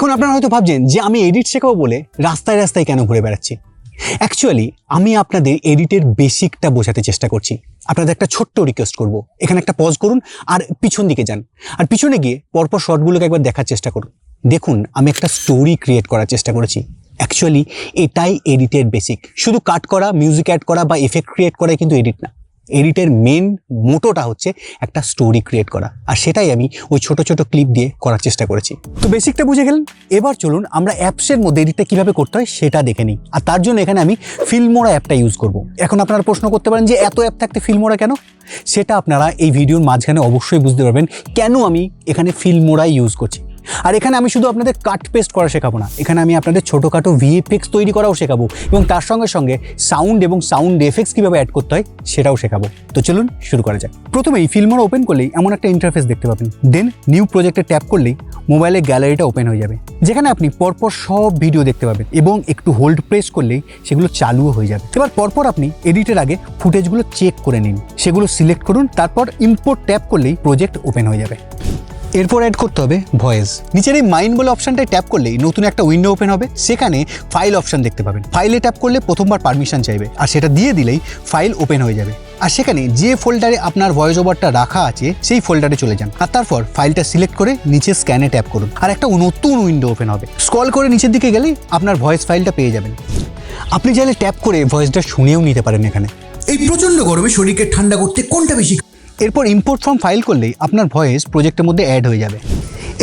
এখন আপনারা হয়তো ভাবছেন যে আমি এডিট শেখাবো বলে রাস্তায় রাস্তায় কেন ঘুরে বেড়াচ্ছি। অ্যাকচুয়ালি আমি আপনাদের এডিটের বেসিকটা বোঝাতে চেষ্টা করছি। আপনাদের একটা ছোট্ট রিকোয়েস্ট করব, এখানে একটা পজ করুন আর পিছন দিকে যান, আর পিছনে গিয়ে পরপর শর্টগুলোকে একবার দেখার চেষ্টা করুন। দেখুন আমি একটা স্টোরি ক্রিয়েট করার চেষ্টা করেছি। অ্যাকচুয়ালি এটাই এডিটের বেসিক। শুধু কাট করা, মিউজিক অ্যাড করা বা এফেক্ট ক্রিয়েট করাই কিন্তু এডিট না। এডিটের মেন মোটোটা হচ্ছে একটা স্টোরি ক্রিয়েট করা, আর সেটাই আমি ওই ছোট ছোট ক্লিপ দিয়ে করার চেষ্টা করেছি। তো বেসিকটা বুঝে গেলেন, এবার চলুন আমরা অ্যাপসের মধ্যে এডিটটা কীভাবে করতে হয় সেটা দেখে নিই। আর তার জন্য এখানে আমি ফিল্মোরা অ্যাপটা ইউজ করব। এখন আপনারা প্রশ্ন করতে পারেন যে এত অ্যাপ থাকতে ফিল্মোরা কেন? সেটা আপনারা এই ভিডিওর মাঝখানে অবশ্যই বুঝতে পারবেন কেন আমি এখানে ফিল্মোরা ইউজ করছি। আর এখানে আমি শুধু আপনাদের কাট পেস্ট করা শেখাবো না, এখানে আমি আপনাদের ছোটোখাটো ভিএফএক্স তৈরি করাও শেখাবো, এবং তার সঙ্গে সঙ্গে সাউন্ড এবং সাউন্ড এফেক্টস কীভাবে অ্যাড করতে হয় সেটাও শেখাবো। তো চলুন শুরু করা যাক। প্রথমেই ফিল্মোরা ওপেন করলেই এমন একটা ইন্টারফেস দেখতে পাবেন। দেন নিউ প্রজেক্টে ট্যাপ করলেই মোবাইলের গ্যালারিটা ওপেন হয়ে যাবে, যেখানে আপনি পরপর সব ভিডিও দেখতে পাবেন, এবং একটু হোল্ড প্রেস করলেই সেগুলো চালুও হয়ে যাবে। এবার পরপর আপনি এডিটের আগে ফুটেজগুলো চেক করে নিন, সেগুলো সিলেক্ট করুন, তারপর ইম্পোর্ট ট্যাপ করলেই প্রজেক্ট ওপেন হয়ে যাবে। এরপর অ্যাড করতে হবে ভয়েস। নিচের এই মাইন্ড বলে অপশনটায় ট্যাপ করলেই নতুন একটা উইন্ডো ওপেন হবে, সেখানে ফাইল অপশন দেখতে পাবেন। ফাইলে ট্যাপ করলে প্রথমবার পারমিশন চাইবে, আর সেটা দিয়ে দিলেই ফাইল ওপেন হয়ে যাবে। আর সেখানে যে ফোল্ডারে আপনার ভয়েস ওভারটা রাখা আছে সেই ফোল্ডারে চলে যান, আর তারপর ফাইলটা সিলেক্ট করে নিচে স্ক্যানে ট্যাপ করুন, আর একটা নতুন উইন্ডো ওপেন হবে। স্ক্রল করে নিচের দিকে গেলেই আপনার ভয়েস ফাইলটা পেয়ে যাবেন। আপনি চাইলে ট্যাপ করে ভয়েসটা শুনেও নিতে পারেন। এখানে এই প্রচন্ড গরমে শরীরকে ঠান্ডা করতে কোনটা বেশি? এরপর ইম্পোর্ট ফ্রম ফাইল করলেই আপনার ভয়েস প্রজেক্টের মধ্যে অ্যাড হয়ে যাবে।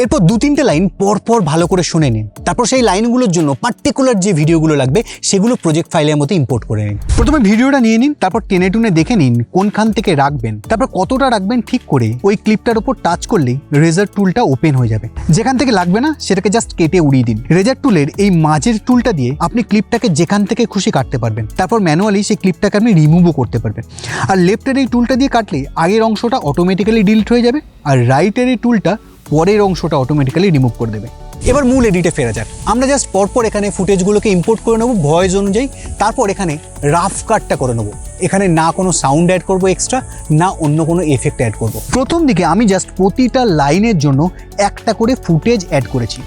এরপর 2-3টে লাইন পরপর ভালো করে শুনে নিন, তারপর সেই লাইনগুলোর জন্য পার্টিকুলার যে ভিডিওগুলো লাগবে সেগুলো প্রজেক্ট ফাইলের মধ্যে ইম্পোর্ট করে নিন। প্রথমে ভিডিওটা নিয়ে নিন, তারপর টেনে টুনে দেখে নিন কোনখান থেকে রাখবেন, তারপর কতটা রাখবেন ঠিক করে ওই ক্লিপটার উপর টাচ করলেই রেজার টুলটা ওপেন হয়ে যাবে। যেখান থেকে লাগবে না সেটাকে জাস্ট কেটে উড়িয়ে দিন। রেজার টুলের এই মাঝের টুলটা দিয়ে আপনি ক্লিপটাকে যেখান থেকে খুশি কাটতে পারবেন, তারপর ম্যানুয়ালি সেই ক্লিপটাকে আপনি রিমুভও করতে পারবেন। আর লেফটের এই টুলটা দিয়ে কাটলে আগের অংশটা অটোমেটিক্যালি ডিলিট হয়ে যাবে, আর রাইটের এই টুলটা পরের অংশটা অটোমেটিক্যালি রিমুভ করে দেবে। এবার মূল এডিটে ফেরা যাক। আমরা জাস্ট পরপর এখানে ফুটেজগুলোকে ইম্পোর্ট করে নেবো ভয়েস অনুযায়ী, তারপর এখানে রাফ কাটটা করে নেবো। এখানে না কোনো সাউন্ড অ্যাড করবো এক্সট্রা, না অন্য কোনো এফেক্ট অ্যাড করবো। প্রথম দিকে আমি জাস্ট প্রতিটা লাইনের জন্য একটা করে ফুটেজ অ্যাড করেছি।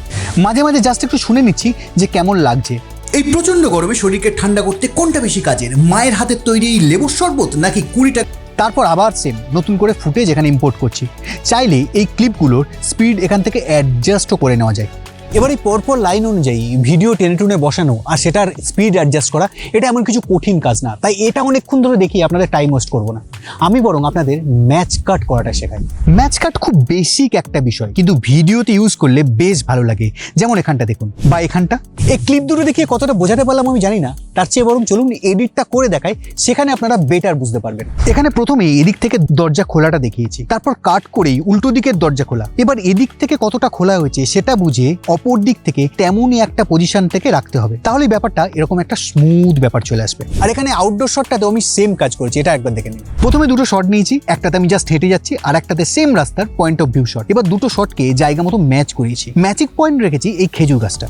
মাঝে মাঝে জাস্ট একটু শুনে নিচ্ছি যে কেমন লাগছে। এই প্রচন্ড গরমে শরীরকে ঠান্ডা করতে কোনটা বেশি কাজের? মায়ের হাতের তৈরি এই লেবুর শরবত নাকি 20টা? তারপর আবার সেম নতুন করে ফুটেজ এখানে ইম্পোর্ট করছি। চাইলে এই ক্লিপগুলোর স্পিড এখান থেকে অ্যাডজাস্টও করে নেওয়া যায়। এবার এই পরপর লাইন অনুযায়ী ভিডিও টেনে টুনে বসানো আর সেটার স্পিড অ্যাডজাস্ট করা, এটা এমন কিছু কঠিন কাজ না, তাই এটা অনেকক্ষণ ধরে দেখি আপনাদের টাইম ওয়েস্ট করবো না। আমি বরং আপনাদের ম্যাচ কাট করাটা শেখাই। ম্যাচ কাট খুব বেসিক একটা বিষয়, কিন্তু ভিডিওতে ইউজ করলে বেশ ভালো লাগে। যেমন এখানটা দেখুন বা এখানটা। এই ক্লিপ দুটো দেখিয়ে কতটা বোঝাতে পারলাম আমি জানি না, তার চেয়ে বরং চলুন এডিটটা করে দেখাই, সেখানে আপনারা বেটার বুঝতে পারবেন। এখানে প্রথমেই এদিক থেকে দরজা খোলাটা দেখিয়েছি, তারপর কাট করেই উল্টো দিকের দরজা খোলা। এবার এদিক থেকে কতটা খোলা হয়েছে সেটা বুঝে অপর দিক থেকে তেমনই একটা পজিশন থেকে রাখতে হবে, তাহলে ব্যাপারটা এরকম একটা স্মুথ ব্যাপার চলে আসবে। আর এখানে আউটডোর শটটাতেও আমি সেম কাজ করেছি, এটা একবার দেখে নিন। প্রথমে দুটো শট নিয়েছি, একটাতে আমি জাস্ট হেঁটে যাচ্ছি, আর একটাতে সেম রাস্তার পয়েন্ট অফ ভিউ শট। এবার দুটো শটকে জায়গা মতো ম্যাচ করিয়েছি। ম্যাচিং পয়েন্ট রেখেছি এই খেজুর গাছটা।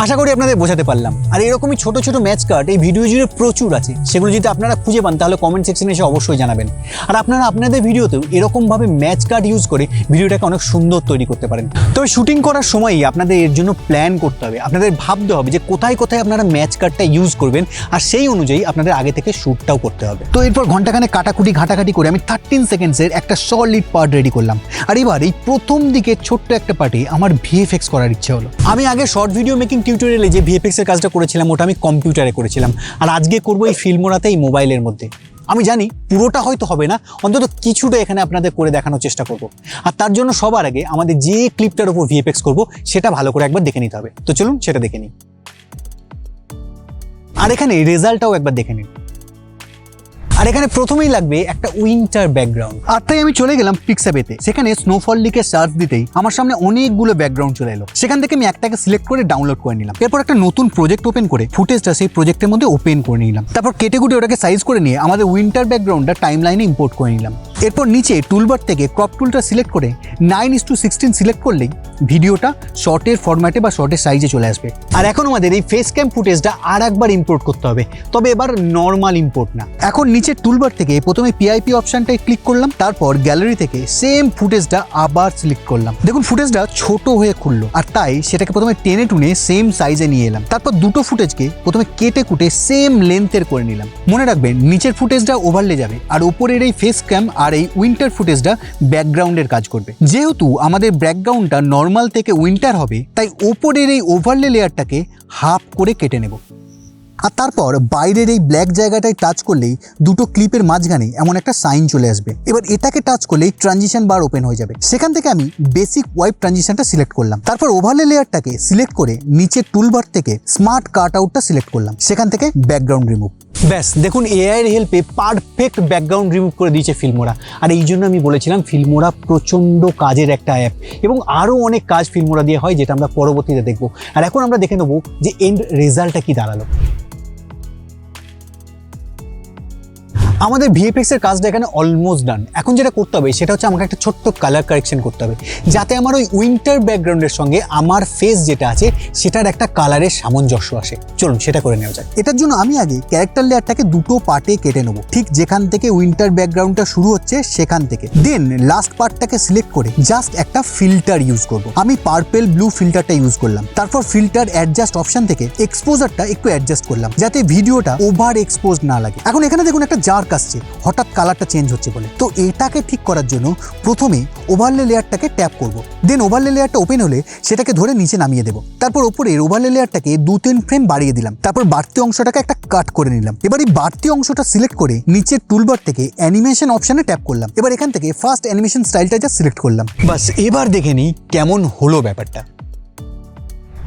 আশা করি আপনাদের বোঝাতে পারলাম। আর এরকমই ছোট ছোট ম্যাচ কাট এই ভিডিও জুড়ে প্রচুর আছে, সেগুলো যদি আপনারা খুঁজে পান তাহলে কমেন্ট সেকশনে এসে অবশ্যই জানাবেন। আর আপনারা আপনাদের ভিডিওতেও এরকমভাবে ম্যাচ কাট ইউজ করে ভিডিওটাকে অনেক সুন্দর তৈরি করতে পারেন। তবে শুটিং করার সময়ই আপনাদের এর জন্য প্ল্যান করতে হবে, আপনাদের ভাবতে হবে যে কোথায় কোথায় আপনারা ম্যাচ কাটটা ইউজ করবেন, আর সেই অনুযায়ী আপনাদের আগে থেকে শ্যুটটাও করতে হবে। তো এরপর ঘন্টাখানে কাটাকুটি ঘাটাঘাটি করে আমি 13 সেকেন্ডসের একটা সলিড পার্ট রেডি করলাম। আর এবার এই প্রথম দিকে ছোট্ট একটা পার্টে আমার ভিএফএক্স করার ইচ্ছে হলো। আমি আগে শর্ট ভিডিও মেকিং টিউটোরিয়ালে যে ভিএফএক্স এর কাজটা করেছিলাম ওটা আমি কম্পিউটারে করেছিলাম, আর আজকে করবো এই ফিল্মোরাতে এই মোবাইলের মধ্যে। আমি জানি পুরোটা হয়তো হবে না, অন্তত কিছুটা এখানে আপনাদের করে দেখানোর চেষ্টা করব। আর তার জন্য সবার আগে আমাদের যে ক্লিপটার উপর ভিএফএক্স করবো সেটা ভালো করে একবার দেখে নিতে হবে। তো চলুন সেটা দেখে নিই। আর এখানে রেজাল্টটাও একবার দেখে নিন। আর এখানে প্রথমেই লাগবে একটা উইন্টার ব্যাকগ্রাউন্ড, আর তাই আমি চলে গেলাম পিক্সাপেতে। সেখানে স্নোফল লিখে সার্চ দিতেই আমার সামনে অনেকগুলো ব্যাকগ্রাউন্ড চলে এলো। সেখান থেকে আমি একটাকে সিলেক্ট করে ডাউনলোড করে নিলাম। এরপর একটা নতুন প্রজেক্ট ওপেন করে ফুটেজটা সেই প্রজেক্টের মধ্যে ওপেন করে নিলাম। তারপর কেটে কুটে ওটাকে সাইজ করে নিয়ে আমাদের উইন্টার ব্যাকগ্রাউন্ডটা টাইম লাইনে ইম্পোর্ট করে নিলাম। এরপর নিচে টুলবার থেকে ক্রপ টুলটা সিলেক্ট করে 9:16 সিলেক্ট করলেই ভিডিওটা শর্টের ফরম্যাটে বা শর্টের সাইজে চলে আসবে। আর এখন আমাদের এই ফেস ক্যাম ফুটেজটা আর একবার ইম্পোর্ট করতে হবে, তবে এবার নর্মাল ইম্পোর্ট না। এখন নিচে নিচের টুলবার থেকে প্রথমে পিআইপি অপশনটাই ক্লিক করলাম, তারপর গ্যালারি থেকে সেম ফুটেজটা আবার সিলেক্ট করলাম। দেখুন ফুটেজটা ছোট হয়ে খুললো, আর তাই সেটাকে প্রথমে টেনে টুনে সেম সাইজে নিয়ে এলাম। তারপর দুটো ফুটেজকে প্রথমে কেটে কুটে সেম লেন্থের করে নিলাম। মনে রাখবেন নিচের ফুটেজটা ওভারলে যাবে, আর উপরের এই ফেস ক্যাম আর এই উইন্টার ফুটেজটা ব্যাকগ্রাউন্ডের কাজ করবে। যেহেতু আমাদের ব্যাকগ্রাউন্ডটা নর্মাল থেকে উইন্টার হবে, তাই ওপরের এই ওভারলে লেয়ারটাকে হাফ করে কেটে নেব। আর তারপর বাইরের এই ব্ল্যাক জায়গাটায় টাচ করলেই দুটো ক্লিপের মাঝখানে এমন একটা সাইন চলে আসবে। এবার এটাকে টাচ করলেই ট্রানজিশন বার ওপেন হয়ে যাবে। সেখান থেকে আমি বেসিক ওয়াইপ ট্রানজিশনটা সিলেক্ট করলাম। তারপর ওভারলে লেয়ারটাকে সিলেক্ট করে নিচের টুলবার থেকে স্মার্ট কাট আউটটা সিলেক্ট করলাম। সেখান থেকে ব্যাকগ্রাউন্ড রিমুভ। ব্যাস দেখুন এআই এর হেল্পে পারফেক্ট ব্যাকগ্রাউন্ড রিমুভ করে দিয়েছে ফিল্মোরা। আর এই জন্য আমি বলেছিলাম ফিল্মোরা প্রচণ্ড কাজের একটা অ্যাপ, এবং আরও অনেক কাজ ফিল্মোরা দিয়ে হয় যেটা আমরা পরবর্তীতে দেখবো। আর এখন আমরা দেখে নেবো যে এন্ড রেজাল্টটা কি দাঁড়ালো। আমাদের ভিএফএক্স এর কাজটা এখানে অলমোস্ট ডান। এখন যেটা করতে হবে সেটা হচ্ছে আমাকে একটা ছোট্ট কালার কারেকশন করতে হবে, যাতে আমার ওই উইন্টার ব্যাকগ্রাউন্ডের সঙ্গে আমার ফেস যেটা আছে সেটার একটা কালারের সামঞ্জস্য আসে। চলুন সেটা করে নেওয়া যাক। এটার জন্য আমি আগে ক্যারেক্টার লেয়ারটাকে দুটো পার্টে কেটে নেবো, ঠিক যেখান থেকে উইন্টার ব্যাকগ্রাউন্ডটা শুরু হচ্ছে সেখান থেকে। দেন লাস্ট পার্টটাকে সিলেক্ট করে জাস্ট একটা ফিল্টার ইউজ করব। আমি পার্পেল ব্লু ফিল্টারটা ইউজ করলাম। তারপর ফিল্টার অ্যাডজাস্ট অপশন থেকে এক্সপোজারটা একটু অ্যাডজাস্ট করলাম, যাতে ভিডিওটা ওভার এক্সপোজ না লাগে। এখন এখানে দেখুন একটা জার্ক আসছে, হঠাৎ কালারটা চেঞ্জ হচ্ছে বলে। তো এটাকে ঠিক করার জন্য প্রথমে ওভারলে লেয়ারটাকে ট্যাপ করব। দেন ওভারলে লেয়ারটা ওপেন হলে সেটাকে ধরে নিচে নামিয়ে দেবো। তারপর ওপরের ওভারলে লেয়ারটাকে 2-3 ফ্রেম বাড়িয়ে দিলাম। তারপর বাড়তি অংশটাকে একটা কাট করে নিলাম। এবার এই বাড়তি অংশটা সিলেক্ট করে নিচের টুলবার থেকে অ্যানিমেশন অপশনে ট্যাপ করলাম। এবার এখান থেকে ফার্স্ট অ্যানিমেশন স্টাইলটা যা সিলেক্ট করলাম। বাস এবার দেখে নিই কেমন হলো ব্যাপারটা।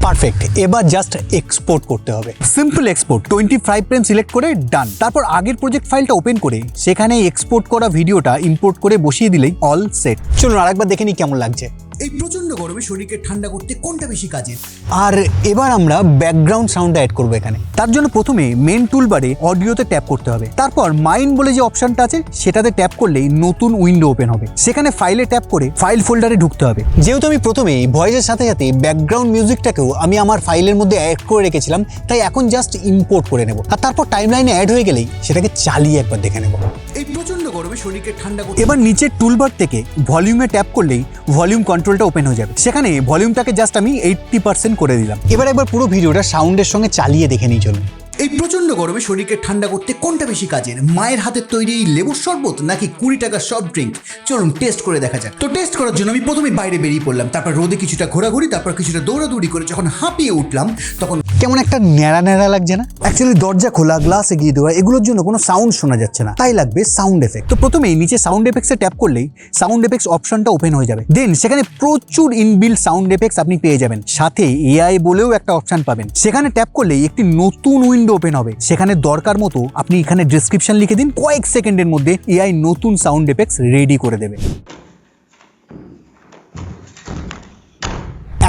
পারফেক্ট। এবার জাস্ট এক্সপোর্ট করতে হবে। সিম্পল এক্সপোর্ট 25 ফ্রেম সিলেক্ট করে ডান। তারপর আগের প্রজেক্ট ফাইলটা ওপেন করে সেখানে এক্সপোর্ট করা ভিডিওটা ইম্পোর্ট করে বসিয়ে দিলেই অল সেট। চলুন আরেকবার দেখে নিই কেমন লাগছে। এই প্রচন্ড গরমে শরীরকে ঠান্ডা করতে কোনটা বেশি কাজের? আর এবার আমরা ব্যাকগ্রাউন্ড সাউন্ড অ্যাড করবো এখানে। তার জন্য প্রথমে মেন টুলবারে অডিওতে ট্যাপ করতে হবে। তারপর মাইন্ড বলে যে অপশনটা আছে সেটাতে ট্যাপ করলেই নতুন উইন্ডো ওপেন হবে। সেখানে ফাইলে ট্যাপ করে ফাইল ফোল্ডারে ঢুকতে হবে। যেহেতু আমি প্রথমে ভয়েসের সাথে সাথে ব্যাকগ্রাউন্ড মিউজিকটাকেও আমি আমার ফাইলের মধ্যে অ্যাড করে রেখেছিলাম, তাই এখন জাস্ট ইম্পোর্ট করে নেব। আর তারপর টাইমলাইনে অ্যাড হয়ে গেলেই সেটাকে চালিয়ে একবার দেখে নেব। এই প্রচন্ড গরমে শরীরকে ঠান্ডা করতে এবার নিচের টুলবার থেকে ভলিউমে ট্যাপ করলেই ভলিউম কন্ট্রোলটা ওপেন হয়ে যাবে। সেখানে ভলিউমটাকে জাস্ট আমি 80% করে দিলাম। এবার একবার পুরো ভিডিওটা সাউন্ডের সঙ্গে চালিয়ে দেখে নিই চলুন। এই প্রচন্ড গরমে শরীরকে ঠান্ডা করতে কোনটা বেশি কাজের? মায়ের হাতের তৈরি এই লেবুর শরবত নাকি 20 টাকার সফট ড্রিঙ্ক? চলুন টেস্ট করে দেখা যাক। তো টেস্ট করার জন্য আমি প্রথমে বাইরে বেরিয়ে পড়লাম, তারপর রোদে কিছুটা ঘোরাঘুরি, তারপর কিছুটা দৌড়াদৌড়ি করে যখন হাঁপিয়ে উঠলাম তখন কেমন একটা ন্যাড়া ন্যাড়া লাগছে না? অ্যাকচুয়ালি দরজা খোলা, গ্লাস এগিয়ে দেওয়া, এগুলোর জন্য কোনো সাউন্ড শোনা যাচ্ছে না, তাই লাগবে সাউন্ড এফেক্ট। তো প্রথমেই নিচে সাউন্ড এফেক্টসে ট্যাপ করলেই সাউন্ড এফেক্টস অপশনটা ওপেন হয়ে যাবে। দেন সেখানে প্রচুর ইনবিল্ট সাউন্ড এফেক্টস আপনি পেয়ে যাবেন, সাথে এআই বলেও একটা অপশন পাবেন। সেখানে ট্যাপ করলেই একটি নতুন উইন্ডো ওপেন হবে। সেখানে দরকার মতো আপনি এখানে ডেসক্রিপশন লিখে দিন, কয়েক সেকেন্ডের মধ্যে এআই নতুন সাউন্ড এফেক্টস রেডি করে দেবে।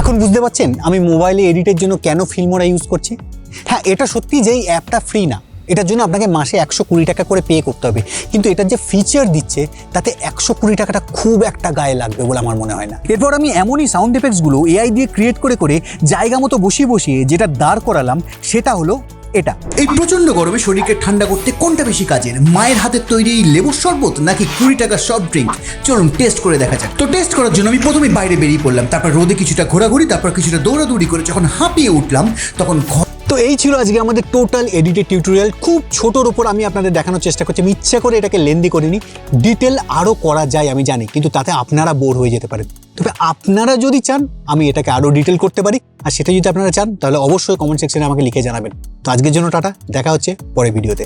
এখন বুঝতে পারছেন আমি মোবাইলে এডিটের জন্য কেন ফিল্মোরা ইউজ করছি? হ্যাঁ, এটা সত্যি যে এই অ্যাপটা ফ্রি না, এটার জন্য আপনাকে মাসে 120 টাকা করে পে করতে হবে, কিন্তু এটার যে ফিচার দিচ্ছে তাতে 120 টাকাটা খুব একটা গায়ে লাগবে বলে আমার মনে হয় না। এরপর আমি এমনই সাউন্ড এফেক্টসগুলো এআই দিয়ে ক্রিয়েট করে করে জায়গা মতো বসিয়ে বসিয়ে যেটা দাঁড় করালাম সেটা হলো এটা। এই প্রচন্ড গরমে শরীরকে ঠান্ডা করতে কোনটা বেশি কাজের? মায়ের হাতের তৈরি এই লেবুর শরবত নাকি 20 টাকার সফট ড্রিঙ্ক? চলুন টেস্ট করে দেখা যাক। তো টেস্ট করার জন্য আমি প্রথমে বাইরে বেরিয়ে পড়লাম, তারপর রোদে কিছুটা ঘোরাঘুরি, তারপর কিছুটা দৌড়াদৌড়ি করে যখন হাঁপিয়ে উঠলাম তখন তো এই ছিল আজকে আমাদের টোটাল এডিটেড টিউটোরিয়াল। খুব ছোটোর ওপর আমি আপনাদের দেখানোর চেষ্টা করছি। আমি ইচ্ছা করে এটাকে লেন্দি করিনি, ডিটেল আরও করা যায় আমি জানি, কিন্তু তাতে আপনারা বোর হয়ে যেতে পারেন। তবে আপনারা যদি চান আমি এটাকে আরও ডিটেল করতে পারি, আর সেটা যদি আপনারা চান তাহলে অবশ্যই কমেন্ট সেকশনে আমাকে লিখে জানাবেন। তো আজকের জন্য টাটা, দেখা হচ্ছে পরের ভিডিওতে।